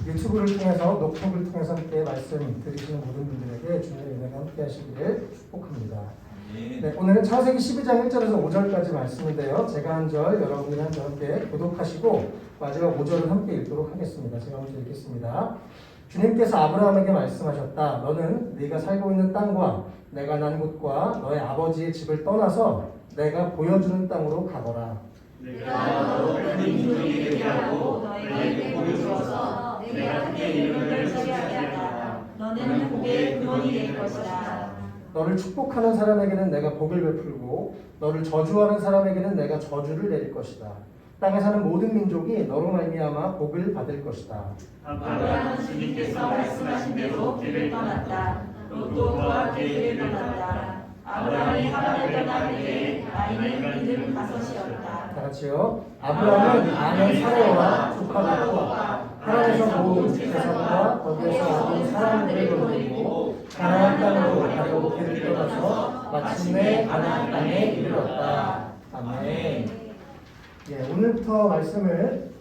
유튜브를 통해서 녹톡을 통해서 함께 말씀 들으시는 모든 분들에게 주님의 은혜가 함께 하시기를 축복합니다. 네, 오늘은 창세기 12장 1절에서 5절까지 말씀인데요. 제가 한 절, 여러분들이 한 절 함께 교독하시고 마지막 5절을 함께 읽도록 하겠습니다. 제가 먼저 읽겠습니다. 주님께서 아브라함에게 말씀하셨다. 너는 네가 살고 있는 땅과 내가 난 곳과 너의 아버지의 집을 떠나서 내가 보여주는 땅으로 가거라. 내가 너로 큰 민족이 되게 하고 너에게 복을 주어서 내가 크게 이름을 서리하게 하리라. 너는 복의 근원이 될 것이다. 너를 축복하는 사람에게는 내가 복을 베풀고 너를 저주하는 사람에게는 내가 저주를 내릴 것이다. 땅에 사는 모든 민족이 너로 말미암아 복을 받을 것이다. 아브라함은 주님께서 말씀하신 대로 길을 떠났다. 롯도 그와 그의 길을 떠났다. 아브라함이 하란을 떠나기에 아이는 믿음 다섯이었다. 다 같이요. 아브라함은 아내 사레와 조카 롯과 하란에서 모은 재산과 거기에서 얻은 사람들을 거두고 가나안 땅으로 가려고 길을 떠나서 마침내 가나안 땅에 이르렀다. 아멘. 예, 오늘부터 말씀을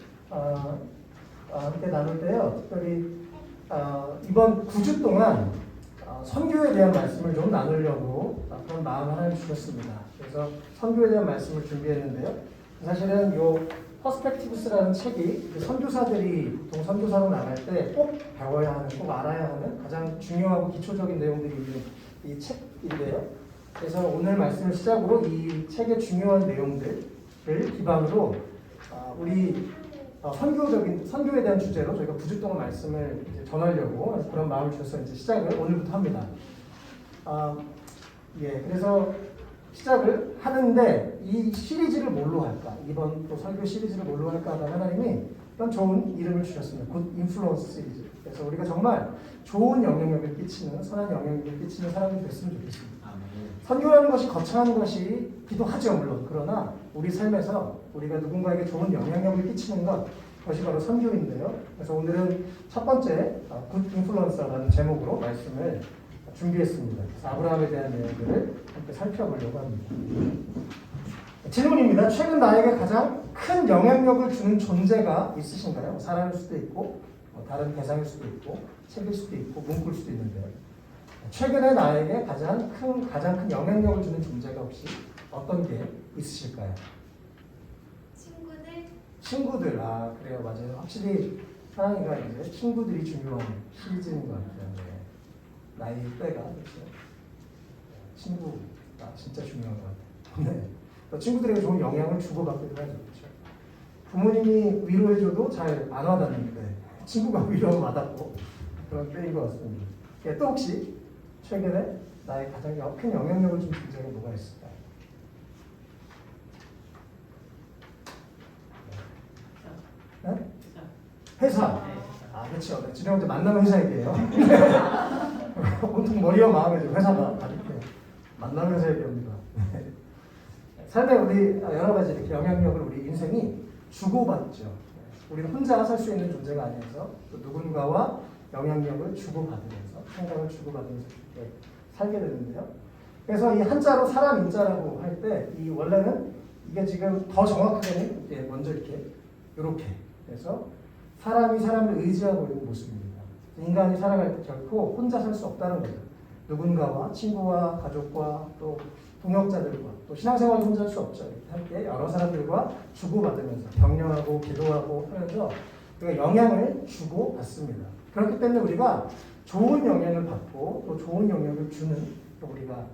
함께 나눌 때요. 특별히 이번 9주 동안 선교에 대한 말씀을 좀 나누려고 그런 마음을 하나님 주셨습니다. 그래서 선교에 대한 말씀을 준비했는데요. 사실은 요 퍼스펙티브스라는 책이 선교사들이 보통 선교사로 나갈 때 꼭 배워야 하는, 꼭 알아야 하는 가장 중요하고 기초적인 내용들이 있는 이 책인데요. 그래서 오늘 말씀을 시작으로 이 책의 중요한 내용들을 기반으로 우리 선교에 대한 주제로 저희가 9주 동안 말씀을 이제 전하려고 그런 마음을 주셔서 이제 시작을 오늘부터 합니다. 그래서 시작을 하는데 이 시리즈를 뭘로 할까? 이번 또 설교 시리즈를 뭘로 할까 하다가 하나님이 그런 좋은 이름을 주셨습니다. 굿 인플루언스 시리즈. 그래서 우리가 정말 좋은 영향력을 끼치는, 선한 영향력을 끼치는 사람이 됐으면 좋겠습니다. 선교라는 것이 거창한 것이기도 하죠, 물론. 그러나 우리 삶에서 우리가 누군가에게 좋은 영향력을 끼치는 것이 바로 선교인데요. 그래서 오늘은 첫 번째 굿 인플루언서라는 제목으로 말씀을 준비했습니다. 그래서 아브라함에 대한 내용들을 함께 살펴보려고 합니다. 질문입니다. 최근 나에게 가장 큰 영향력을 주는 존재가 있으신가요? 사람일 수도 있고 다른 대상일 수도 있고 책일 수도 있고 문구일 수도 있는데요. 최근에 나에게 가장 큰 영향력을 주는 존재가 혹시 어떤 게 있으실까요? 친구들. 그래요. 맞아요. 확실히 사랑이가 이제 친구들이 중요한 시리즈인 것 같아요. 네. 나이 때가 그렇죠. 친구가 진짜 중요한 것 같아요. 네. 친구들에게 좋은 영향을 주고받기도 하죠. 그렇죠. 부모님이 위로해줘도 잘 안 와닿는데 친구가 위로를 받았고 그런 때인 것 같습니다. 또 혹시 최근에 나의 가장 큰 영향력을 준 존재가 뭐가 있을까요? 네? 회사. 그렇죠. 진영 이제 만나면 회사 얘기예요. 온통 머리와 마음에 회사가 다 이렇게 만나면 회사 얘기합니다. 삶에 우리 여러 가지 이렇게 영향력을 우리 인생이 주고받죠. 우리는 혼자 살 수 있는 존재가 아니어서 또 누군가와 영향력을 주고받으면서 생각을 주고받으면서 이렇게 살게 되는데요. 그래서 이 한자로 사람 인자라고 할 때 이 원래는 이게 지금 더 정확하게는 이게 먼저 이렇게 그래서 사람이 사람을 의지하고 있는 모습입니다. 인간이 살아갈 때 결코 혼자 살 수 없다는 거죠. 누군가와 친구와 가족과 또 동역자들과 또 신앙생활을 혼자 할 수 없죠. 함께 여러 사람들과 주고받으면서 격려하고 기도하고 하면서 우리가 영향을 주고받습니다. 그렇기 때문에 우리가 좋은 영향을 받고 또 좋은 영향을 주는 우리가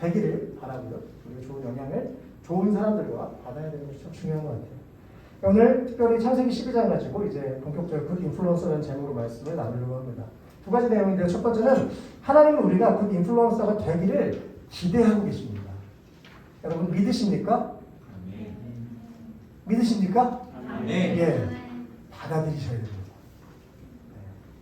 되기를 바라고요. 우리가 좋은 영향을 좋은 사람들과 받아야 되는 것이 참 중요한 것 같아요. 오늘 특별히 창세기 12장 가지고 이제 본격적으로 굿 인플루언서라는 제목으로 말씀을 나누려고 합니다. 두 가지 내용인데요. 첫 번째는 하나님은 우리가 굿 인플루언서가 되기를 기대하고 계십니다. 여러분 믿으십니까? 믿으십니까? 예, 받아들이셔야 됩니다.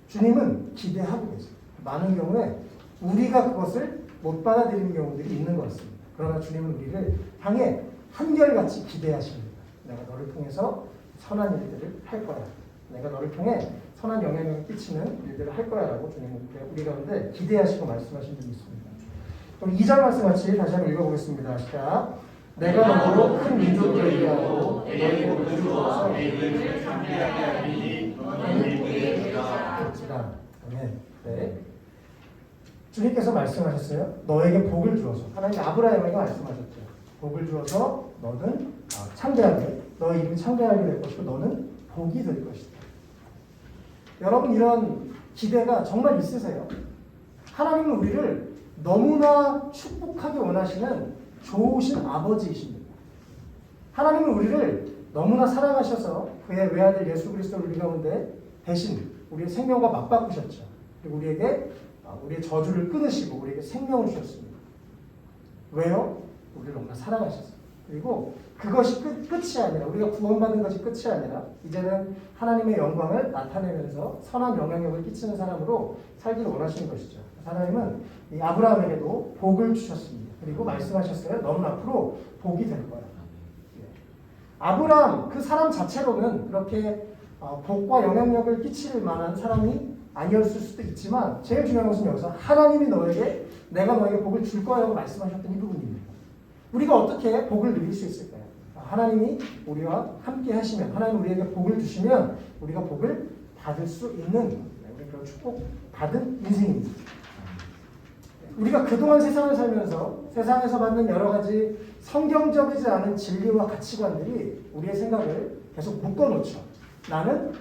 주님은 기대하고 계세요. 많은 경우에 우리가 그것을 못 받아들이는 경우들이 있는 것 같습니다. 그러나 주님은 우리를 향해 한결같이 기대하십니다. 내가 너를 통해서 선한 일들을 할 거야. 내가 너를 통해 선한 영향력을 끼치는 일들을 할 거야 라고 주님은 우리 가운데 기대하시고 말씀하신 적이 있습니다. 그럼 2절 말씀 같이 다시 한번 읽어보겠습니다. 시작. 내가 너로 큰 민족을 이루고 너희 복을 주어서 내 이름을 창대하게 하리니 너는 복의 그에게 내리라. 아멘. 네. 주님께서 말씀하셨어요. 너에게 복을 주어서. 하나님 아브라함에게 말씀하셨죠. 복을 주어서 너는 창대하게, 너의 이름이 창대하게 될 것이고 너는 복이 될 것이다. 여러분 이런 기대가 정말 있으세요? 하나님은 우리를 너무나 축복하게 원하시는 좋으신 아버지이십니다. 우리는 우리를 너무나 사랑하셔서 그의 외아들 예수 그리스도를 우리 가운데 대신 우리의 생명과 맞바꾸셨죠. 그리고 우리에게 우리의 저주를 끊으시고 우리에게 생명을 주셨습니다. 왜요? 우리를 너무나 사랑하셨어요. 그리고 그것이 끝이 아니라 우리가 구원받은 것이 끝이 아니라 이제는 하나님의 영광을 나타내면서 선한 영향력을 끼치는 사람으로 살기를 원하시는 것이죠. 하나님은 이 아브라함에게도 복을 주셨습니다. 그리고 말씀하셨어요. 너는 앞으로 복이 될 거야. 아브라함 그 사람 자체로는 그렇게 복과 영향력을 끼칠 만한 사람이 아니었을 수도 있지만 제일 중요한 것은 여기서 하나님이 내가 너에게 복을 줄 거라고 말씀하셨던 이 부분입니다. 우리가 어떻게 복을 누릴 수 있을까요? 하나님이 우리와 함께 하시면 하나님 우리에게 복을 주시면 우리가 복을 받을 수 있는 우리 그런 축복 받은 인생입니다. 우리가 그동안 세상을 살면서 세상에서 받는 여러 가지 성경적이지 않은 진리와 가치관들이 우리의 생각을 계속 묶어놓죠. 나는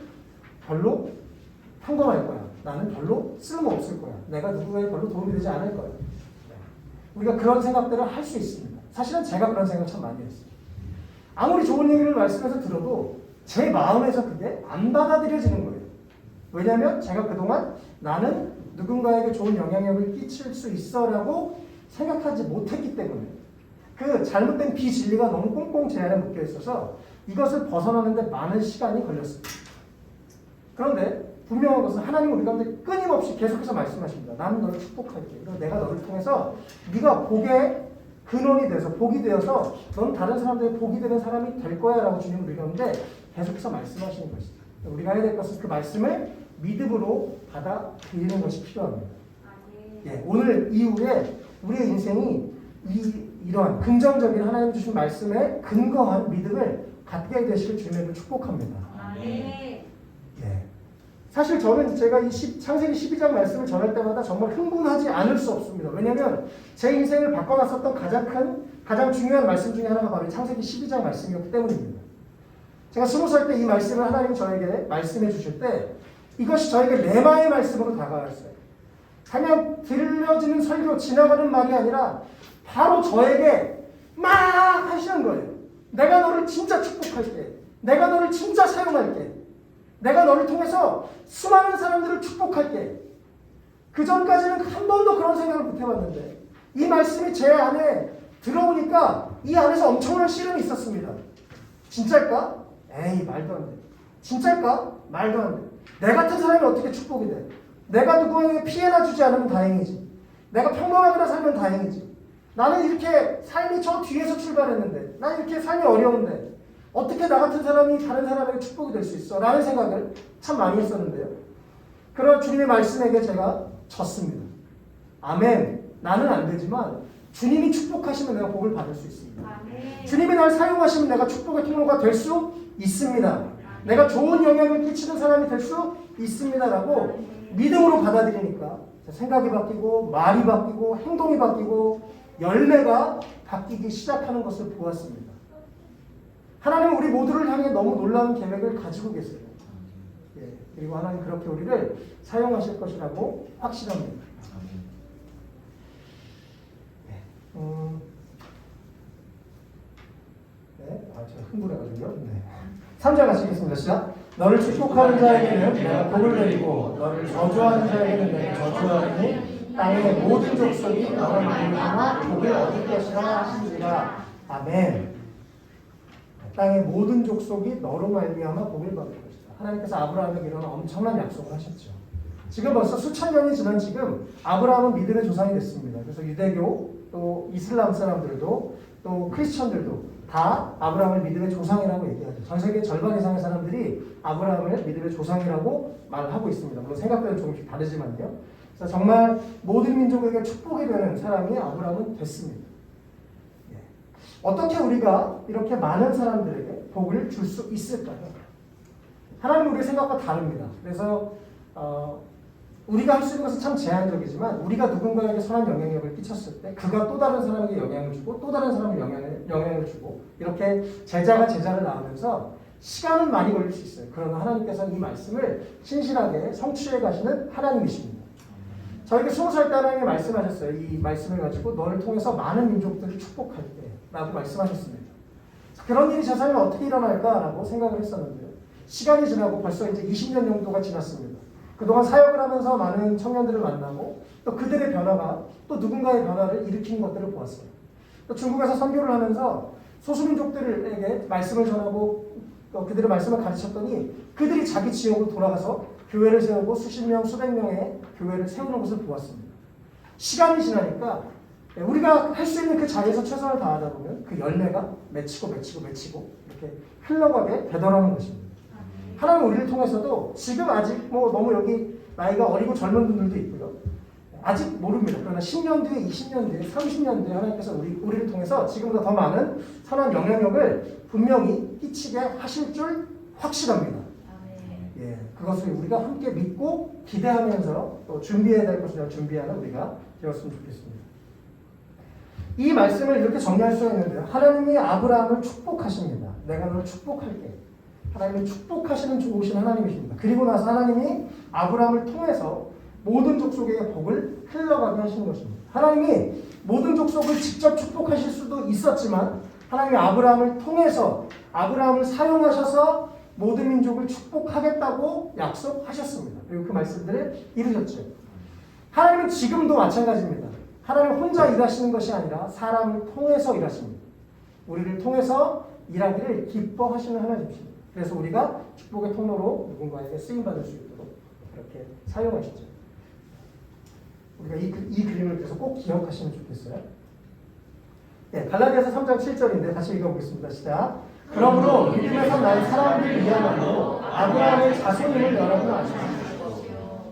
별로 평범할 거야. 나는 별로 쓸모없을 거야. 내가 누구에게 별로 도움이 되지 않을 거야. 우리가 그런 생각들을 할 수 있습니다. 사실은 제가 그런 생각을 참 많이 했어요. 아무리 좋은 얘기를 말씀해서 들어도 제 마음에서 그게 안 받아들여지는 거예요. 왜냐하면 제가 그동안 나는 누군가에게 좋은 영향력을 끼칠 수 있어라고 생각하지 못했기 때문에 그 잘못된 비진리가 너무 꽁꽁 제 안에 묶여 있어서 이것을 벗어나는데 많은 시간이 걸렸습니다. 그런데 분명한 것은 하나님은 우리 가운데 끊임없이 계속해서 말씀하십니다. 나는 너를 축복할게. 그리고 내가 너를 통해서 네가 복의 근원이 돼서 복이 되어서 넌 다른 사람들의 복이 되는 사람이 될 거야 라고 주님은 우리 가운데 계속해서 말씀하시는 것이죠. 우리가 해야 될 것은 그 말씀을 믿음으로 받아들이는 것이 필요합니다. 예, 오늘 이후에 우리의 인생이 이러한 긍정적인 하나님 주신 말씀에 근거한 믿음을 갖게 되시길 주님을 축복합니다. 예. 사실 저는 제가 이 창세기 12장 말씀을 전할 때마다 정말 흥분하지 않을 수 없습니다. 왜냐하면 제 인생을 바꿔놨었던 가장 중요한 말씀 중에 하나가 바로 창세기 12장 말씀이었기 때문입니다. 제가 20살 때 이 말씀을 하나님 저에게 말씀해 주실 때 이것이 저에게 레마의 말씀으로 다가왔어요. 그냥 들려지는 설교 지나가는 말이 아니라 바로 저에게 막 하시는 거예요. 내가 너를 진짜 축복할게. 내가 너를 진짜 사용할게. 내가 너를 통해서 수많은 사람들을 축복할게. 그 전까지는 한 번도 그런 생각을 못 해봤는데 이 말씀이 제 안에 들어오니까 이 안에서 엄청난 시련이 있었습니다. 진짜일까? 에이 말도 안 돼. 진짜일까? 말도 안 돼. 내 같은 사람이 어떻게 축복이 돼? 내가 누구에게 피해나 주지 않으면 다행이지. 내가 평범하게나 살면 다행이지. 나는 이렇게 삶이 저 뒤에서 출발했는데 난 이렇게 삶이 어려운데 어떻게 나 같은 사람이 다른 사람에게 축복이 될 수 있어? 라는 생각을 참 많이 했었는데요. 그런 주님의 말씀에게 제가 졌습니다. 아멘. 나는 안 되지만 주님이 축복하시면 내가 복을 받을 수 있습니다. 아멘. 주님이 날 사용하시면 내가 축복의 통로가 될 수 있습니다. 아멘. 내가 좋은 영향을 끼치는 사람이 될 수 있습니다라고 아멘. 믿음으로 받아들이니까 생각이 바뀌고 말이 바뀌고 행동이 바뀌고 열매가 바뀌기 시작하는 것을 보았습니다. 하나님은 우리 모두를 향해 너무 놀라운 계획을 가지고 계세요. 예, 그리고 하나님 그렇게 우리를 사용하실 것이라고 확신합니다. 제가 흥분해가지고요. 3절 같이 읽겠습니다. 시작. 너를 축복하는 자에게는 내가 복을 내리고 너를 저주하는 자에게는 내가 저주하리니 땅의 모든 족속이 너를 믿으나 복을 얻을 것이라 하시니라. 아멘. 땅의 모든 족속이 너로 말미암아 복을 받을 것이다. 하나님께서 아브라함에게 이런 엄청난 약속을 하셨죠. 지금 벌써 수천 년이 지난 지금 아브라함은 믿음의 조상이 됐습니다. 그래서 유대교 또 이슬람 사람들도 또 크리스천들도 다 아브라함을 믿음의 조상이라고 얘기하죠. 전 세계 절반 이상의 사람들이 아브라함을 믿음의 조상이라고 말하고 있습니다. 물론 생각들은 조금씩 다르지만요. 그래서 정말 모든 민족에게 축복이 되는 사람이 아브라함은 됐습니다. 어떻게 우리가 이렇게 많은 사람들에게 복을 줄 수 있을까요? 하나님은 우리의 생각과 다릅니다. 그래서 우리가 할 수 있는 것은 참 제한적이지만 우리가 누군가에게 선한 영향력을 끼쳤을 때 그가 또 다른 사람에게 영향을 주고 또 다른 사람에게 영향을 주고 이렇게 제자가 제자를 낳으면서 시간은 많이 걸릴 수 있어요. 그러나 하나님께서는 이 말씀을 신실하게 성취해 가시는 하나님이십니다. 저에게 20살 때 하나님이 말씀하셨어요. 이 말씀을 가지고 너를 통해서 많은 민족들을 축복할 때 라고 말씀하셨습니다. 그런 일이 제 삶에 어떻게 일어날까라고 생각을 했었는데요. 시간이 지나고 벌써 이제 20년 정도가 지났습니다. 그동안 사역을 하면서 많은 청년들을 만나고 또 그들의 변화가 또 누군가의 변화를 일으키는 것들을 보았어요. 또 중국에서 선교를 하면서 소수민족들에게 말씀을 전하고 또 그들의 말씀을 가르쳤더니 그들이 자기 지역으로 돌아가서 교회를 세우고 수십 명, 수백 명의 교회를 세우는 것을 보았습니다. 시간이 지나니까 우리가 할 수 있는 그 자리에서 최선을 다하다 보면 그 열매가 맺히고 이렇게 흘러가게 되더라는 것입니다. 하나님 우리를 통해서도 지금 아직 너무 여기 나이가 어리고 젊은 분들도 있고요. 아직 모릅니다. 그러나 10년 뒤에, 20년 뒤에, 30년 뒤에 하나님께서 우리를 통해서 지금보다 더 많은 선한 영향력을 분명히 끼치게 하실 줄 확실합니다. 예, 그것을 우리가 함께 믿고 기대하면서 또 준비해야 될 것을 준비하는 우리가 되었으면 좋겠습니다. 이 말씀을 이렇게 정리할 수 있는데요. 하나님이 아브라함을 축복하십니다. 내가 너를 축복할게. 하나님은 축복하시는 좋으신 하나님이십니다. 그리고 나서 하나님이 아브라함을 통해서 모든 족속의 복을 흘러가게 하시는 것입니다. 하나님이 모든 족속을 직접 축복하실 수도 있었지만 하나님이 아브라함을 통해서 아브라함을 사용하셔서 모든 민족을 축복하겠다고 약속하셨습니다. 그리고 그 말씀들을 이루셨죠. 하나님은 지금도 마찬가지입니다. 하나님 혼자 일하시는 것이 아니라 사람을 통해서 일하십니다. 우리를 통해서 일하기를 기뻐하시는 하나님이십니다. 그래서 우리가 축복의 통로로 누군가에게 쓰임받을 수 있도록 그렇게 사용하시죠. 우리가 이 그림을 그래서 꼭 기억하시면 좋겠어요. 네, 갈라디아서 3장 7절인데 다시 읽어보겠습니다. 시작. 그러므로 믿음에서 난 사람들을 위하여 아브라함의 자손임을 여러분 아십시오.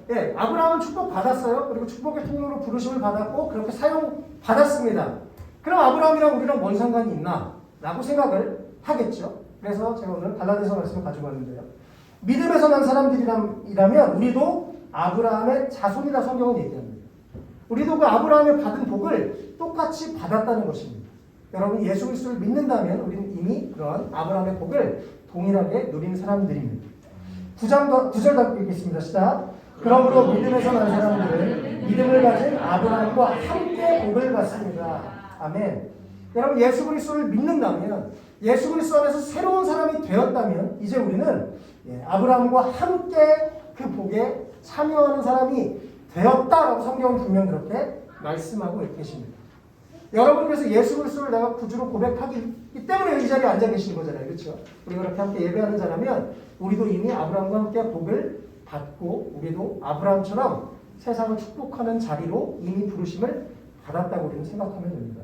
네, 아브라함은 축복받았어요. 그리고 축복의 통로로 부르심을 받았고 그렇게 사용받았습니다. 그럼 아브라함이랑 우리랑 뭔 상관이 있나? 라고 생각을 하겠죠. 그래서 제가 오늘 갈라디아서 말씀을 가지고 왔는데요. 믿음에서 난 사람들이라면 우리도 아브라함의 자손이라 성경은 얘기합니다. 우리도 그 아브라함의 받은 복을 똑같이 받았다는 것입니다. 여러분 예수 그리스도를 믿는다면 우리는 이미 그런 아브라함의 복을 동일하게 누린 사람들입니다. 9절 다 읽겠습니다. 시작. 그러므로 믿음에서 난 사람들은 믿음을 가진 아브라함과 함께 복을 받습니다. 아멘. 여러분 예수 그리스도를 믿는다면 예수 그리스도 안에서 새로운 사람이 되었다면 이제 우리는 아브라함과 함께 그 복에 참여하는 사람이 되었다라고 성경은 분명 그렇게 말씀하고 계십니다. 여러분 그래서 예수 그리스도를 내가 구주로 고백하기 때문에 이 자리에 앉아 계신 거잖아요. 그렇죠? 우리가 그렇게 함께 예배하는 자라면 우리도 이미 아브라함과 함께 복을 받고 우리도 아브라함처럼 세상을 축복하는 자리로 이미 부르심을 받았다고 우리는 생각하면 됩니다.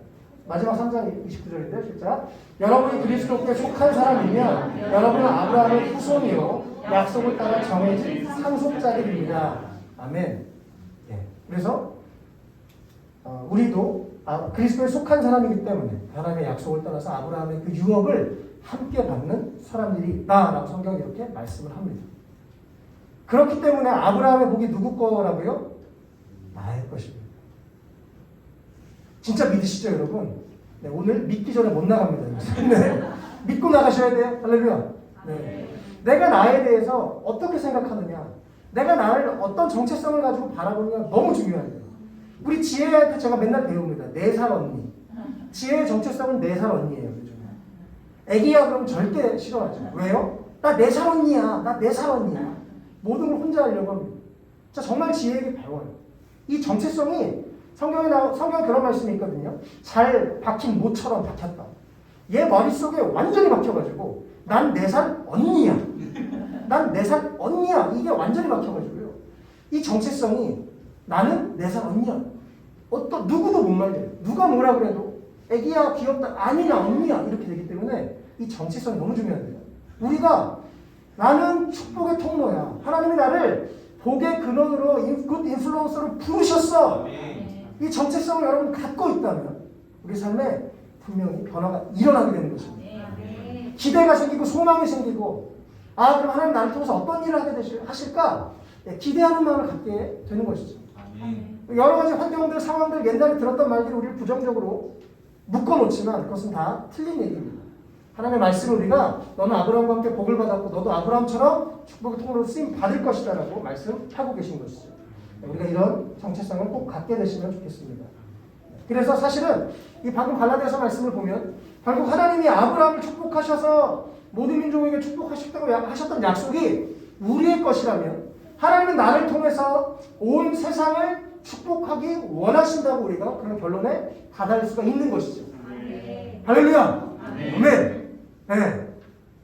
마지막 3장 29절인데 진짜 여러분이 그리스도께 속한 사람이면 여러분은 아브라함의 후손이요 약속을 따라 정해진 상속자들입니다. 아멘. 예. 그래서 우리도 그리스도에 속한 사람이기 때문에 하나님의 약속을 따라서 아브라함의 그 유업을 함께 받는 사람들이다라고 성경이 이렇게 말씀을 합니다. 그렇기 때문에 아브라함의 복이 누구 거라고요? 나의 것입니다. 진짜 믿으시죠, 여러분? 네, 오늘 믿기 전에 못 나갑니다. 네, 믿고 나가셔야 돼요. 할렐루야. 네. 내가 나에 대해서 어떻게 생각하느냐, 내가 나를 어떤 정체성을 가지고 바라보느냐 너무 중요해요. 우리 지혜한테 제가 맨날 배웁니다. 4살 언니. 지혜의 정체성은 4살 언니예요. 요즘에. 애기야 그럼 절대 싫어하죠. 왜요? 나 4살 언니야. 나 4살 언니야. 모든 걸 혼자 하려고 합니다. 자, 정말 지혜에게 배워요. 이 정체성이 성경에 그런 말씀이 있거든요. 잘 박힌 모처럼 박혔다. 얘 머릿속에 완전히 박혀가지고 난 4살 언니야. 난 4살 언니야. 이게 완전히 박혀가지고요. 이 정체성이 나는 4살 언니야. 누구도 못 말려요. 누가 뭐라 그래도 애기야, 귀엽다, 아니냐, 언니야 이렇게 되기 때문에 이 정체성이 너무 중요한데요. 우리가 나는 축복의 통로야. 하나님이 나를 복의 근원으로 굿 인플루언서로 부르셨어. 이 정체성을 여러분 갖고 있다면 우리 삶에 분명히 변화가 일어나게 되는 것입니다. 기대가 생기고 소망이 생기고 아, 그럼 하나님 나를 통해서 어떤 일을 하실까? 기대하는 마음을 갖게 되는 것이죠. 여러 가지 환경들, 상황들, 옛날에 들었던 말들이 우리를 부정적으로 묶어놓지만 그것은 다 틀린 얘기입니다. 하나님의 말씀을 우리가 너는 아브라함과 함께 복을 받았고 너도 아브라함처럼 축복의 통로로 쓰임 받을 것이다 라고 말씀하고 계신 것이죠. 우리가 이런 정체성을 꼭 갖게 되시면 좋겠습니다. 그래서 사실은 이 방금 갈라디아서 말씀을 보면 결국 하나님이 아브라함을 축복하셔서 모든 민족에게 축복하셨다고 하셨던 약속이 우리의 것이라면 하나님은 나를 통해서 온 세상을 축복하기 원하신다고 우리가 그런 결론에 다다를 수가 있는 것이죠. 할렐루야! 아멘! 네.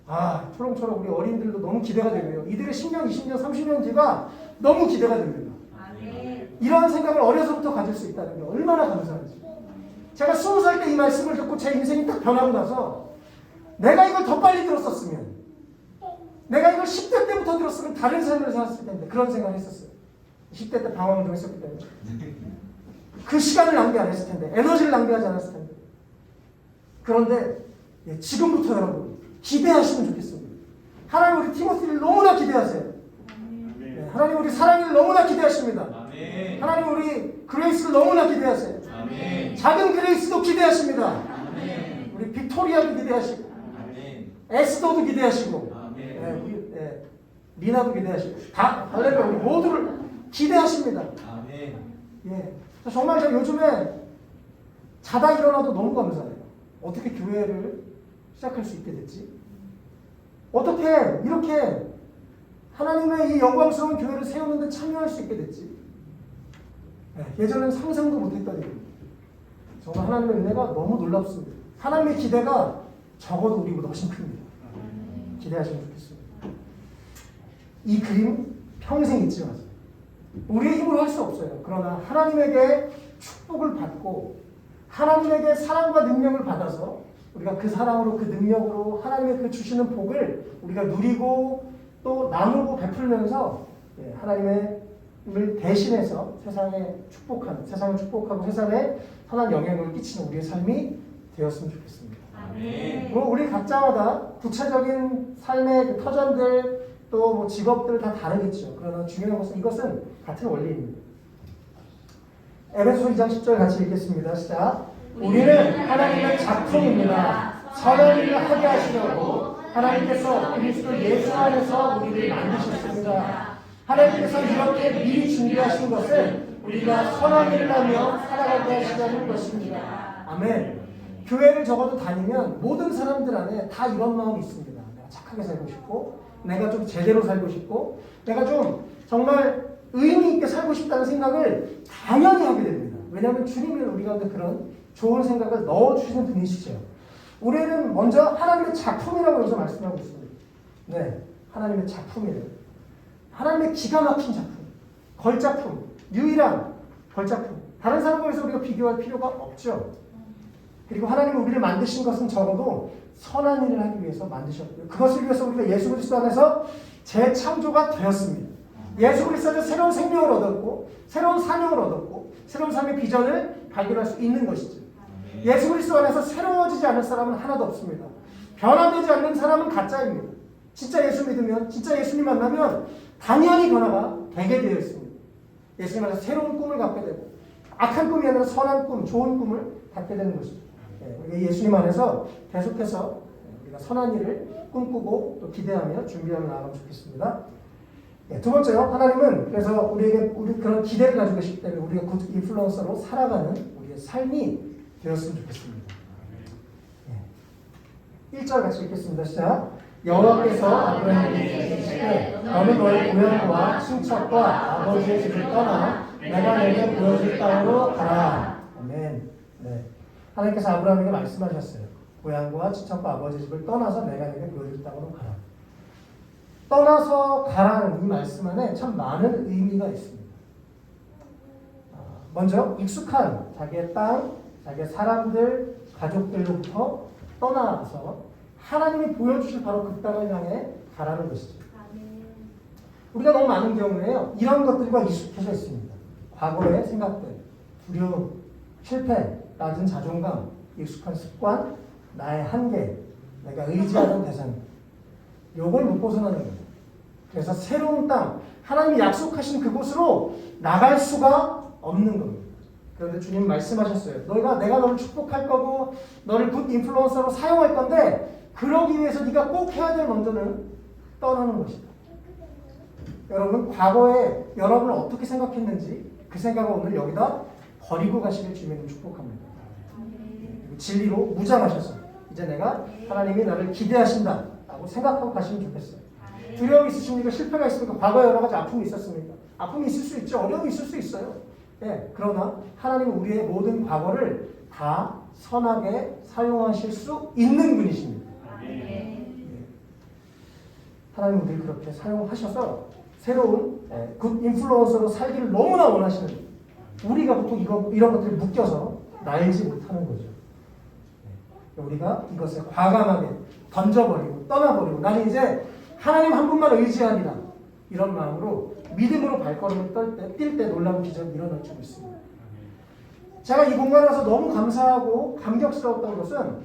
아, 초롱초롱 우리 어린들도 너무 기대가 되고요. 이들의 10년, 20년, 30년 뒤가 너무 기대가 됩니다. 이러한 생각을 어려서부터 가질 수 있다는 게 얼마나 감사한지. 제가 20살 때 이 말씀을 듣고 제 인생이 딱 변하고 나서 내가 이걸 더 빨리 들었었으면, 내가 이걸 10대 때부터 들었으면 다른 삶을 살았을 텐데 그런 생각을 했었어요. 10대 때 방황을 좀 했었기 때문에 그 시간을 낭비 안 했을 텐데, 에너지를 낭비하지 않았을 텐데. 그런데 지금부터 여러분 기대하시면 좋겠습니다. 하나님 우리 티모티를 너무나 기대하세요. 하나님 우리 사랑이를 너무나 기대하십니다. 하나님 우리 그레이스를 너무나 기대하세요. 작은 그레이스도 기대하십니다. 우리 빅토리아도 기대하시고 에스더도 기대하시고 우리 리나도 기대하시고 다 할렐루야 우리 모두를 기대하십니다. 예, 정말 제가 요즘에 자다 일어나도 너무 감사해요. 어떻게 교회를 시작할 수 있게 됐지? 어떻게 이렇게 하나님의 이 영광스러운 교회를 세우는데 참여할 수 있게 됐지? 예전에는 상상도 못했던 일입니다. 정말 하나님의 은혜가 너무 놀랍습니다. 하나님의 기대가 적어도 우리보다 훨씬 큽니다. 기대하시면 좋겠습니다. 이 그림 평생 잊지 마세요. 우리의 힘으로 할 수 없어요. 그러나 하나님에게 축복을 받고 하나님에게 사랑과 능력을 받아서 우리가 그 사랑으로 그 능력으로 하나님의 그 주시는 복을 우리가 누리고 또 나누고 베풀면서 하나님의 을 대신해서 세상을 축복하고 세상에 선한 영향을 끼치는 우리의 삶이 되었으면 좋겠습니다. 뭐 우리 각자마다 구체적인 삶의 그 터전들 또 뭐 직업들 다 다르겠죠. 그러나 중요한 것은 이것은 같은 원리입니다. 에베소서 2장 10절 같이 읽겠습니다. 시작. 우리는 하나님의 작품입니다. 선한 일을 하게 하시려고 하나님께서 그리스도 예수 안에서 우리를 만드셨습니다. 하나님께서 이렇게 미리 준비하신 것은 우리가 선한 일을 하며 살아가게 하시려는 것입니다. 아멘. 교회를 적어도 다니면 모든 사람들 안에 다 이런 마음이 있습니다. 내가 착하게 살고 싶고 내가 좀 제대로 살고 싶고 내가 좀 정말 의미 있게 살고 싶다는 생각을 당연히 하게 됩니다. 왜냐하면 주님이 우리 가운데 그런 좋은 생각을 넣어주시는 분이시죠. 우리는 먼저 하나님의 작품이라고 여기서 말씀하고 있습니다. 네, 하나님의 작품이에요. 하나님의 기가 막힌 작품, 걸작품, 유일한 걸작품. 다른 사람과에서 우리가 비교할 필요가 없죠. 그리고 하나님이 우리를 만드신 것은 적어도 선한 일을 하기 위해서 만드셨고요. 그것을 위해서 우리가 예수 그리스도 안에서 재창조가 되었습니다. 예수 그리스도 안에서 새로운 생명을 얻었고 새로운 사명을 얻었고 새로운 삶의 비전을 발견할 수 있는 것이죠. 예수 그리스도 안에서 새로워지지 않을 사람은 하나도 없습니다. 변화되지 않는 사람은 가짜입니다. 진짜 예수 믿으면, 진짜 예수님 만나면 당연히 변화가 되게 되어 있습니다. 예수님 안에서 새로운 꿈을 갖게 되고 악한 꿈이 아니라 선한 꿈, 좋은 꿈을 갖게 되는 것이죠. 우리가 예수님 안에서 계속해서 우리가 선한 일을 꿈꾸고 또 기대하며 준비하며 나아가면 좋겠습니다. 두 번째요. 하나님은 그래서 우리 그런 기대를 가지고 계시기 때문에 우리가 굿 인플루언서로 살아가는 우리의 삶이 되었으면 좋겠습니다. 1절 같이 읽겠습니다. 시작. 여호와께서 아브라함에게 이르시되 너는 너의 고향과 친척과 아버지의 집을 떠나 내가 너에게 보여줄 땅으로 가라. 아멘. 네. 하나님께서 아브라함에게 말씀하셨어요. 고향과 친척과 아버지의 집을 떠나서 내가 너에게 보여줄 땅으로 가라. 떠나서 가라는 이 말씀 안에 참 많은 의미가 있습니다. 먼저 익숙한 자기의 땅, 자기의 사람들, 가족들로부터 떠나서 하나님이 보여주실 바로 그 땅을 향해 가라는 것이죠. 우리가 너무 많은 경우에요. 이런 것들과 익숙해져 있습니다. 과거의 생각들, 두려움, 실패, 낮은 자존감, 익숙한 습관, 나의 한계, 내가 의지하는 대상. 요걸 못 벗어나는 거예요. 그래서 새로운 땅, 하나님이 약속하신 그곳으로 나갈 수가 없는 겁니다. 그런데 주님 말씀하셨어요. 내가 너를 축복할 거고 너를 굿 인플루언서로 사용할 건데 그러기 위해서 네가 꼭 해야 될 먼저는 떠나는 것이다. 여러분 과거에 여러분을 어떻게 생각했는지 그 생각을 오늘 여기다 버리고 가시길 주님은 축복합니다. 그리고 진리로 무장하셔서 이제 내가 하나님이 나를 기대하신다 라고 생각하고 가시면 좋겠어요. 두려움이 있으십니까? 실패가 있습니까? 과거에 여러 가지 아픔이 있었습니까? 아픔이 있을 수 있죠. 어려움이 있을 수 있어요. 예, 그러나 하나님은 우리의 모든 과거를 다 선하게 사용하실 수 있는 분이십니다. 예. 하나님은 우리를 그렇게 사용하셔서 새로운 굿 인플루언서로 살기를 너무나 원하시는 우리가 보통 이런 것들이 묶여서 날지 못하는 거죠. 우리가 이것을 과감하게 던져버리고 떠나버리고 나는 이제 하나님 한 분만 의지하리라 이런 마음으로 믿음으로 발걸음을 뛸 때 놀라운 기적이 일어날 줄 믿습니다. 제가 이 공간에 와서 너무 감사하고 감격스러웠던 것은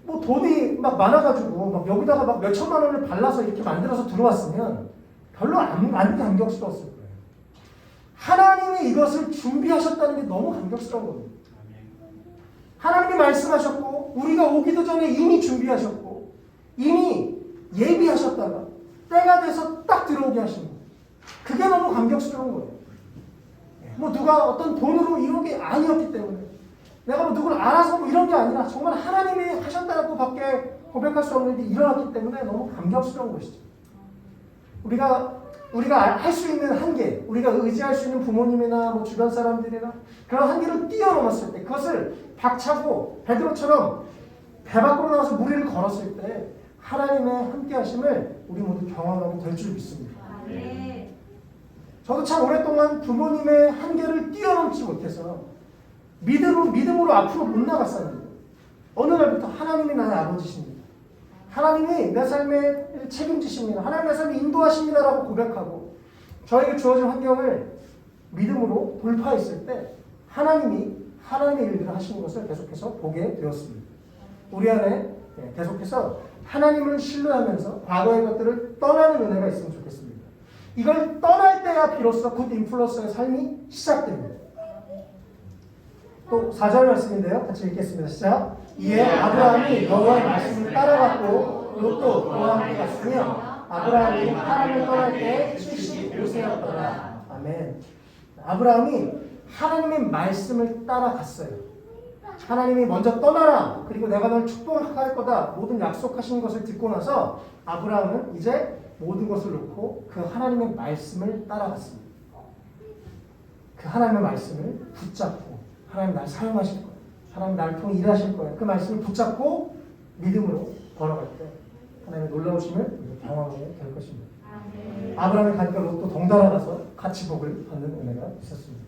뭐 돈이 막 많아가지고 막 여기다가 막 몇천만 원을 발라서 이렇게 만들어서 들어왔으면 별로 안 감격스러웠을 거예요. 하나님이 이것을 준비하셨다는 게 너무 감격스러운 겁니다. 하나님이 말씀하셨고 우리가 오기도 전에 이미 준비하셨고 이미 예비하셨다가 때가 돼서 딱 들어오게 하신 거예요. 그게 너무 감격스러운 거예요. 뭐 누가 어떤 돈으로 이런 게 아니었기 때문에 내가 뭐 누굴 알아서 뭐 이런 게 아니라 정말 하나님이 하셨다고 밖에 고백할 수 없는 일이 일어났기 때문에 너무 감격스러운 것이죠. 우리가 할 수 있는 한계, 우리가 의지할 수 있는 부모님이나 뭐 주변 사람들이나 그런 한계를 뛰어넘었을 때 그것을 박차고 베드로처럼 배 밖으로 나와서 무리를 걸었을 때 하나님의 함께 하심을 우리 모두 경험하게 될 줄 믿습니다. 저도 참 오랫동안 부모님의 한계를 뛰어넘지 못해서 믿음으로 앞으로 못 나갔었는데 어느 날부터 하나님이 나의 아버지십니다. 하나님이 내 삶에 책임지십니다. 하나님 내 삶에 인도하십니다라고 고백하고 저에게 주어진 환경을 믿음으로 돌파했을 때 하나님이 하나님의 일들을 하시는 것을 계속해서 보게 되었습니다. 우리 안에 계속해서 하나님을 신뢰하면서 과거의 것들을 떠나는 은혜가 있으면 좋겠습니다. 이걸 떠날 때야 비로소 굿 인플루언서의 삶이 시작됩니다. 또 4절 말씀인데요. 같이 읽겠습니다. 시작. 이에 아브라함이 여호와의 말씀을 따라갔고 롯도 그와 함께 갔으며 아브라함이 하란을 떠날 때 75세였더라. 아멘. 아브라함이 하나님의 말씀을 따라갔어요. 하나님이 먼저 떠나라. 그리고 내가 널 축복할 거다. 모든 약속하신 것을 듣고 나서 아브라함은 이제 모든 것을 놓고 그 하나님의 말씀을 따라갔습니다. 그 하나님의 말씀을 붙잡고 하나님 날 사용하실 거예요. 하나님 날 통해 일하실 거예요. 그 말씀을 붙잡고 믿음으로 걸어갈 때 하나님의 놀라우심을 경험하게 될 것입니다. 아브라함이 가니까 롯도 덩달아 가서 같이 복을 받는 은혜가 있었습니다.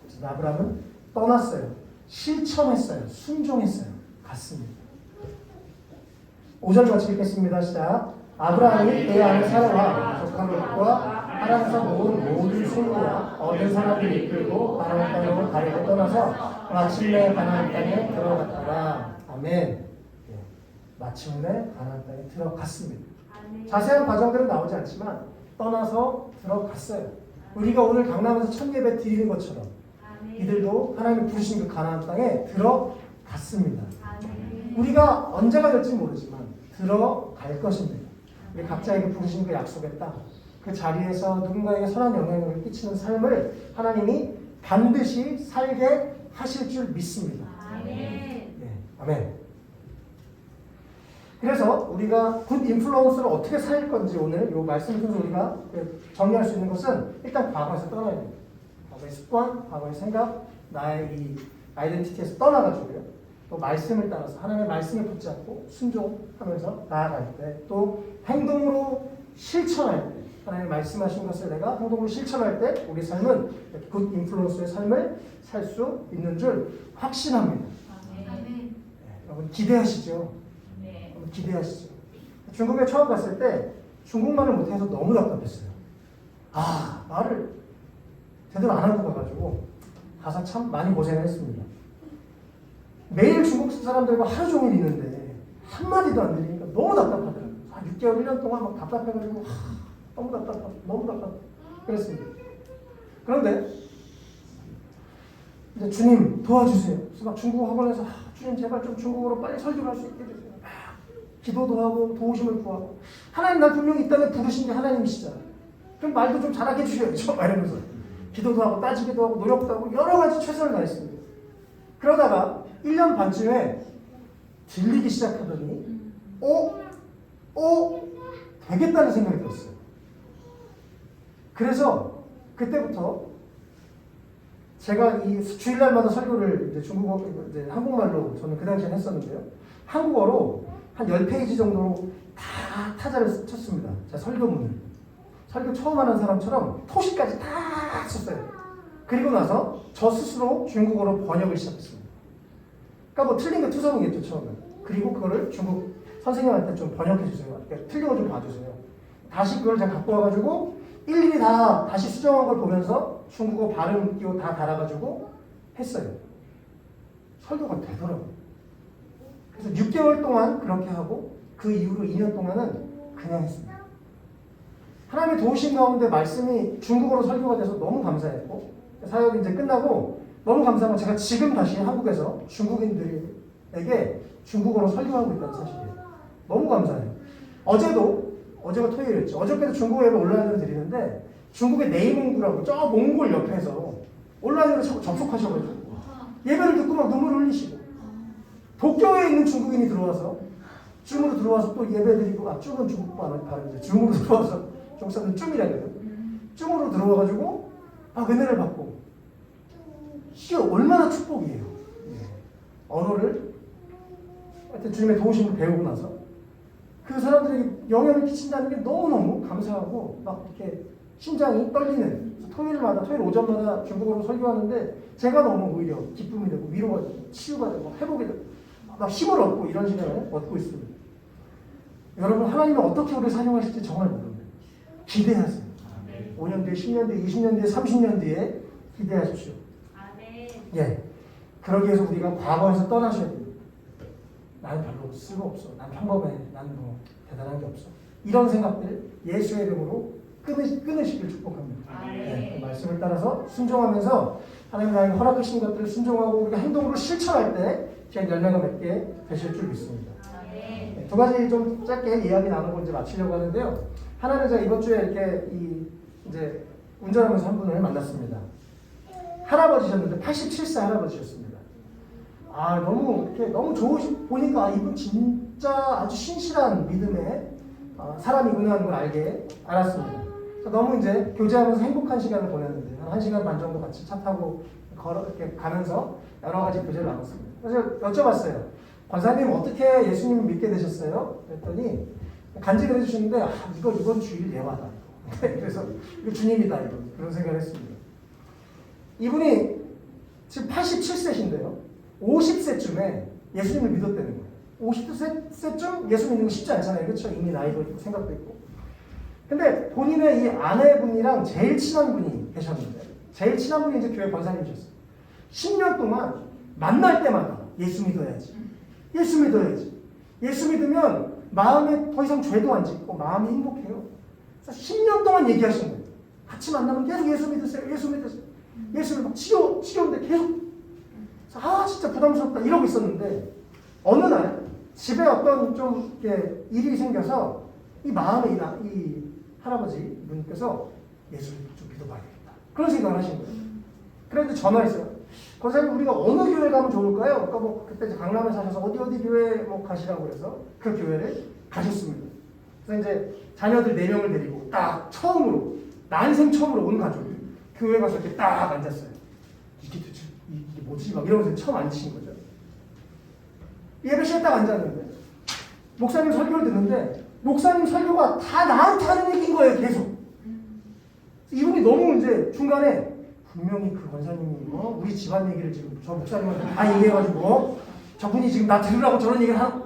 그래서 아브라함은 떠났어요. 실천했어요. 순종했어요. 갔습니다. 5절 같이 읽겠습니다. 시작. 아브라함이 그 안에 살아와 조카 롯과 하란에서 모은 모든 소유와 얻은 사람들을 이끌고 가나안 땅으로 가려고 떠나서 마침내 가나안 땅에 들어갔더라. 아멘. 마침내 가나안 땅에 들어갔습니다. 자세한 과정들은 나오지 않지만 떠나서 들어갔어요. 우리가 오늘 강남에서 첫 예배 드리는 것처럼 이들도 하나님의 부르신 그 가나안 땅에 들어갔습니다. 우리가 언제가 될지 모르지만 들어갈 것입니다. 우리 각자에게 부르신 그 약속의 땅, 그 자리에서 누군가에게 선한 영향력을 끼치는 삶을 하나님이 반드시 살게 하실 줄 믿습니다. 네, 아멘. 그래서 우리가 굿 인플루언서를 어떻게 살 건지 오늘 이 말씀을 통해서 우리가 정리할 수 있는 것은 일단 과거에서 떠나야 됩니다. 과거의 습관, 과거의 생각, 나의 이 아이덴티티에서 떠나가지고요. 또 말씀을 따라서 하나님의 말씀을 붙잡고 순종하면서 나아갈 때 또 행동으로 실천할 때 하나님 말씀하신 것을 내가 행동으로 실천할 때 우리 삶은 굿 인플루언서의 삶을 살 수 있는 줄 확신합니다. 네, 여러분 기대하시죠? 여러분 기대하시죠? 중국에 처음 갔을 때 중국말을 못해서 너무 답답했어요. 말을 제대로 안 하고 가가지고 가서 참 많이 고생을 했습니다. 매일 중국 사람들과 하루 종일 있는데 한마디도 안 들리니까 너무 답답하더라고요. 6개월, 1년 동안 막 답답해가지고 너무 답답하고 너무 답답하고 그랬습니다. 그런데 이제 주님 도와주세요. 그래서 막 중국어 학원에서 주님 제발 좀 중국어로 빨리 설교를 할 수 있게 해주세요. 막 기도도 하고 도우심을 구하고 하나님 날 분명히 이 땅에 부르신 게 하나님이시잖아요. 그럼 말도 좀 잘하게 해주셔야죠. 이러면서 기도도 하고 따지기도 하고 노력도 하고 여러 가지 최선을 다했습니다. 그러다가 1년 반쯤에 들리기 시작하더니 되겠다는 생각이 들었어요. 그래서 그때부터 제가 이 주일날마다 설교를 이제 중국어, 이제 한국말로 저는 그 당시에 했었는데요. 한국어로 한 10페이지 정도로 다 타자를 쳤습니다. 제 설교문을. 설교 처음 하는 사람처럼 토시까지 다 썼어요. 그리고 나서 저 스스로 중국어로 번역을 시작했습니다. 그러니까 뭐 틀린 게 투성이겠죠, 처음에. 그리고 그거를 중국 선생님한테 좀 번역해 주세요. 그러니까 틀린 거 좀 봐주세요. 다시 그걸 제가 갖고 와가지고 일일이 다 다시 수정한 걸 보면서 중국어 발음 끼고 다 달아가지고 했어요. 설교가 되더라고요. 그래서 6개월 동안 그렇게 하고 그 이후로 2년 동안은 그냥 했습니다. 하나님의 도우심 가운데 말씀이 중국어로 설교가 돼서 너무 감사했고 사역이 이제 끝나고 너무 감사한 건 제가 지금 다시 한국에서 중국인들에게 중국어로 설교하고 있다는 사실이에요. 너무 감사해요. 어제가 토요일이었죠. 어저께도 중국어 예배 온라인으로 드리는데 중국의 네이몽구라고 저 몽골 옆에서 온라인으로 자꾸 접속하셔가지고 예배를 듣고 막 눈물을 흘리시고 도쿄에 있는 중국인이 들어와서 줌으로 들어와서 또 예배 드리고 줌은 중국 발음이죠. 줌으로 들어와서 중국 사람들 줌이라 그래요. 줌으로 들어와가지고 은혜를 받고 이게 얼마나 축복이에요. 언어를 하여튼 주님의 도우심을 배우고 나서 그 사람들에게 영향을 끼친다는 게 너무너무 감사하고 막 이렇게 심장이 떨리는 토요일 오전마다 중국어로 설교하는데 제가 너무 오히려 기쁨이 되고 위로가 되고 치유가 되고 회복이 되고 막 힘을 얻고 이런 시간을 얻고 있습니다. 여러분 하나님은 어떻게 우리를 사용하실지 정말 모릅니다. 기대하세요. 5년 뒤에 10년 뒤에 20년 뒤에 30년 뒤에 기대하십시오. 예. 그러기 위해서 우리가 과거에서 떠나셔야 됩니다. 나는 별로 쓸모없어. 난 평범해. 나는 뭐 대단한 게 없어. 이런 생각들 예수의 이름으로 끊으시길 축복합니다. 네, 그 말씀을 따라서 순종하면서 하나님 나에게 허락하신 것들을 순종하고 우리가 행동으로 실천할 때 귀한 열매가 맺게 되실 줄 믿습니다. 네, 두 가지 좀 짧게 이야기 나누고 이제 마치려고 하는데요. 하나는 제가 이번 주에 이렇게 이제 운전하면서 한 분을 만났습니다. 할아버지셨는데 87세 할아버지셨습니다. 너무 보니까 이분 진짜 아주 신실한 믿음의 사람이구나 하는 걸 알았습니다. 너무 이제 교제하면서 행복한 시간을 보냈는데 한 1시간 반 정도 같이 차 타고 이렇게 가면서 여러 가지 교제를 나눴습니다. 그래서 여쭤봤어요. 권사님 어떻게 예수님을 믿게 되셨어요? 그랬더니 간증을 해주시는데 이번 주일 예화다. 그래서 이거 주님이다 그런 생각을 했습니다. 이분이 지금 87세신데요. 50세쯤에 예수님을 믿었다는 거예요. 50세쯤 예수 믿는 거 쉽지 않잖아요. 그렇죠? 이미 나이도 있고 생각도 있고. 근데 본인의 이 아내분이랑 제일 친한 분이 계셨는데 제일 친한 분이 이제 교회 권사님이셨어요. 10년 동안 만날 때마다 예수 믿어야지. 예수 믿어야지. 예수 믿으면 마음에 더 이상 죄도 안 짓고 마음이 행복해요. 그래서 10년 동안 얘기하신 거예요. 같이 만나면 계속 예수 믿으세요. 예수 믿으세요. 예수를 막 치료인데 계속 진짜 부담스럽다 이러고 있었는데 어느 날 집에 어떤 좀 이렇게 일이 생겨서 이 마음에 이 할아버지 분께서 예수를 좀 믿어봐야겠다 그런 생각을 하신 거예요. 그런데 전화했어요. 권사님 우리가 어느 교회 가면 좋을까요? 그러니까 뭐 그때 이제 강남에 사셔서 어디 교회 뭐 가시라고 그래서 그 교회를 가셨습니다. 그래서 이제 자녀들 4명을 데리고 딱 난생 처음으로 온 가족이 교회 가서 이렇게 딱 앉았어요. 이게 뭐지? 막 이러면서 처음 앉으신 거죠. 예배 시에 딱 앉았는데 목사님 설교를 듣는데 목사님 설교가 다 나한테 하는 얘기인 거예요. 계속. 이분이 너무 이제 중간에 분명히 그 권사님이 우리 집안 얘기를 지금 저 목사님한테 다 얘기해가지고 저분이 지금 나 들으라고 저런 얘기를 하고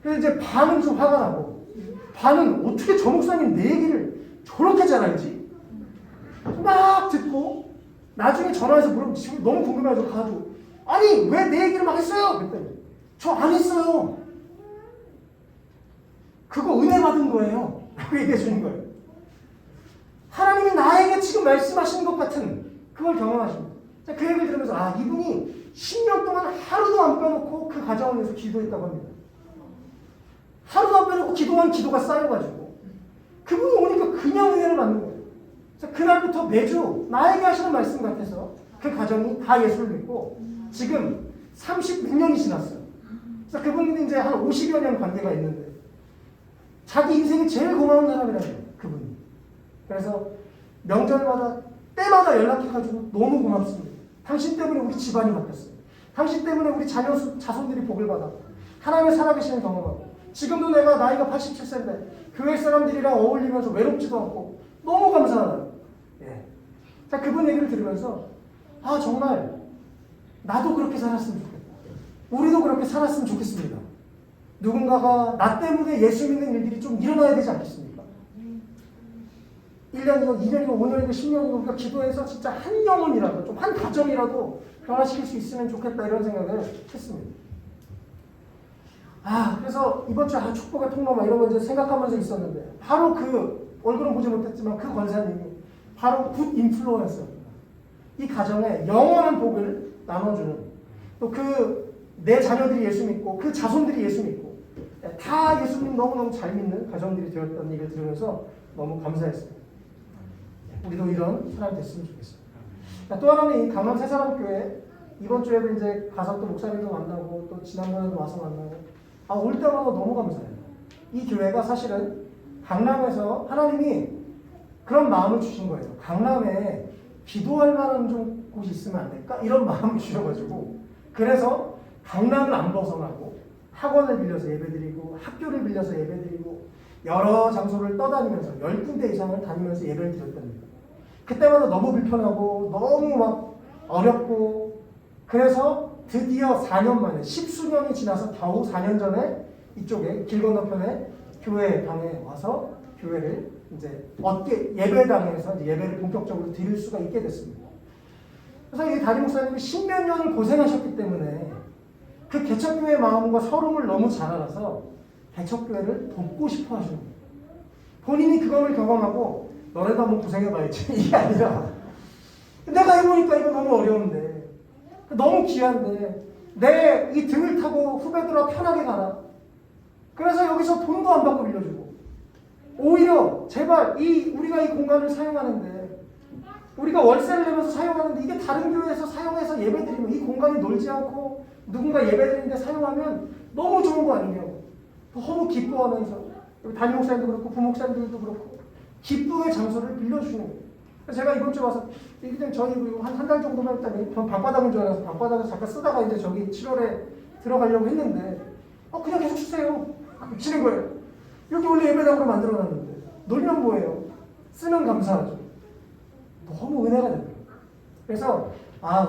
그래서 이제 반은 좀 화가 나고 반은 어떻게 저 목사님 내 얘기를 저렇게 잘알지? 막 듣고 나중에 전화해서 물어보면 지금 너무 궁금해가지고 가지고 아니 왜 내 얘기를 막 했어요? 그랬더니 저 안 했어요. 그거 은혜 받은 거예요. 라고 얘기해 주는 거예요. 하나님이 나에게 지금 말씀하시는 것 같은 그걸 경험하십니다. 자, 그 얘기를 들으면서 아, 이분이 10년 동안 하루도 안 빼놓고 그 가정을 위해서 기도했다고 합니다. 하루도 안 빼놓고 기도한 기도가 쌓여가지고 그분이 오니까 그냥 은혜를 받는 거예요. 그래서 그날부터 매주 나에게 하시는 말씀 같아서 그 가정이 다 예수를 믿고 지금 36년이 지났어요. 그래서 그분이 이제 한 50여 년 관계가 있는데 자기 인생이 제일 고마운 사람이라는 거예요. 그분이. 그래서 명절마다 때마다 연락해가지고 너무 고맙습니다. 당신 때문에 우리 집안이 바뀌었어요. 당신 때문에 우리 자손들이 복을 받아 하나님의 살아계시는 경험하고 지금도 내가 나이가 87세인데 교회 사람들이랑 어울리면서 외롭지도 않고 너무 감사하다. 예. 자, 그분 얘기를 들으면서 아, 정말 나도 그렇게 살았으면 좋겠다. 우리도 그렇게 살았으면 좋겠습니다. 누군가가 나 때문에 예수 믿는 일들이 좀 일어나야 되지 않겠습니까? 1년이고 2년이고 5년이고 10년이고 우리가 기도해서 진짜 한 영혼이라도 좀 한 가정이라도 변화시킬 수 있으면 좋겠다 이런 생각을 했습니다. 아, 그래서 이번 주에 축복의 통로 막 이런 거 이제 생각하면서 있었는데 바로 그 얼굴은 보지 못했지만 그 권사님이 바로 굿 인플루언서입니다. 이 가정에 영원한 복을 나눠주는 또 그 내 자녀들이 예수 믿고 그 자손들이 예수 믿고 다 예수님 너무너무 잘 믿는 가정들이 되었다는 얘기를 들으면서 너무 감사했습니다. 우리도 이런 사람이 됐으면 좋겠습니다. 또 하나는 이 강남 새사랑교회 이번 주에도 이제 가서 또 목사님도 만나고 또 지난번에도 와서 만나고 올 때마다 너무 감사해요. 이 교회가 사실은 강남에서 하나님이 그런 마음을 주신 거예요. 강남에 기도할 만한 좀 곳이 있으면 안 될까? 이런 마음을 주셔가지고 그래서 강남을 안 벗어나고 학원을 빌려서 예배드리고 학교를 빌려서 예배드리고 여러 장소를 떠다니면서 10군데 이상을 다니면서 예배를 드렸답니다. 그때마다 너무 불편하고 너무 막 어렵고 그래서 드디어 4년 만에 10수년이 지나서 겨우 4년 전에 이쪽에 길 건너편에 교회 방에 와서 교회를 이제 예배당에서 이제 예배를 본격적으로 드릴 수가 있게 됐습니다. 그래서 이 담임 목사님이 10몇 년을 고생하셨기 때문에 그 개척교회의 마음과 서름을 너무 잘 알아서 개척교회를 돕고 싶어 하시는 거예요. 본인이 그거를 경험하고 너네도 한번 고생해봐야지 이게 아니라 내가 해보니까 이거 너무 어려운데 너무 귀한데 내 이 등을 타고 후배들아 편하게 가라. 그래서 여기서 돈도 안 받고 빌려주고 오히려 제발 우리가 이 공간을 사용하는데 우리가 월세를 내면서 사용하는데 이게 다른 교회에서 사용해서 예배드리면 이 공간이 놀지 않고 누군가 예배드리는데 사용하면 너무 좋은 거 아니냐고 너무 기뻐하면서 담임 목사님도 그렇고 부목사님들도 그렇고 기쁨의 장소를 빌려주는 거예요. 그래서 제가 이번 주에 와서 그냥 저희 한 달 정도만 했더니 전 방바닥인 줄 알아서 방바닥에서 잠깐 쓰다가 이제 저기 7월에 들어가려고 했는데 그냥 계속 쓰세요. 치는 거예요. 여기 원래 예배당으로 만들어놨는데 놀면 뭐예요? 쓰면 감사하죠. 너무 은혜가 됩니다. 그래서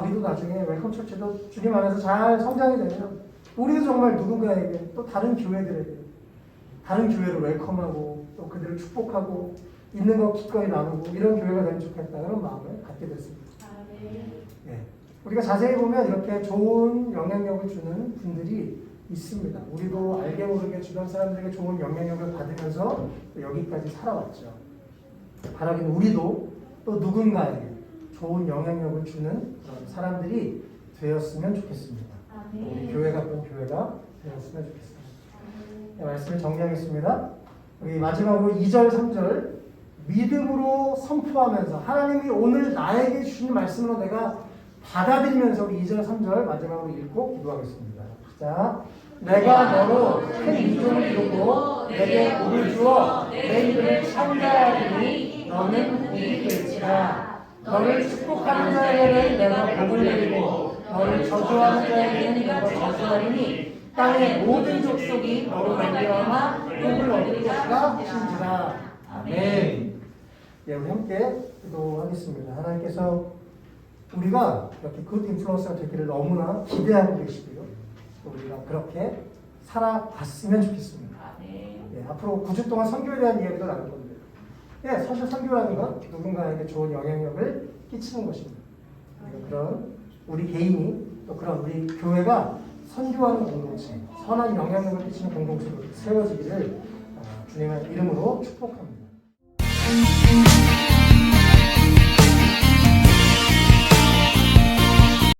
우리도 나중에 웰컴 처치도 주님 안에서 잘 성장이 되면 우리도 정말 누군가에게 또 다른 교회들에게 다른 교회로 웰컴하고 또 그들을 축복하고 있는 거 기꺼이 나누고 이런 교회가 되면 좋겠다 그런 마음을 갖게 됐습니다. 네. 우리가 자세히 보면 이렇게 좋은 영향력을 주는 분들이 있습니다. 우리도 알게 모르게 주변 사람들에게 좋은 영향력을 받으면서 여기까지 살아왔죠. 바라기는 우리도 또 누군가에게 좋은 영향력을 주는 그런 사람들이 되었으면 좋겠습니다. 우리 교회가 그런 교회가 되었으면 좋겠습니다. 네, 말씀을 정리하겠습니다. 우리 마지막으로 2절, 3절 믿음으로 선포하면서 하나님이 오늘 나에게 주신 말씀으로 내가 받아들이면서 우리 2절, 3절 마지막으로 읽고 기도하겠습니다. 자, 내가 너로 큰 민족을 이루고 내게 복을 주어 내 이름을 찬양하리니 너는 복이 될지라. 너를 축복하는 자에게는 내가 복을 내리고 너를 저주하는 자에게는 내가 저주하리니 땅의 모든 족속이 너로 말미암아 복을 얻을 것이라 하신지라. 아멘. 예, 우리 함께 기도하겠습니다. 하나님께서 우리가 이렇게 굿 인플루언서가 되기를 너무나 기대하고 계시고요. 또 우리가 그렇게 살아갔으면 좋겠습니다. 예, 앞으로 9주 동안 선교에 대한 이야기도 나눌 건데 사실 선교라는 건 누군가에게 좋은 영향력을 끼치는 것입니다. 그런 우리 개인이 또 그런 우리 교회가 선교하는 공동체, 선한 영향력을 끼치는 공동체로 세워지기를 주님의 이름으로 축복합니다.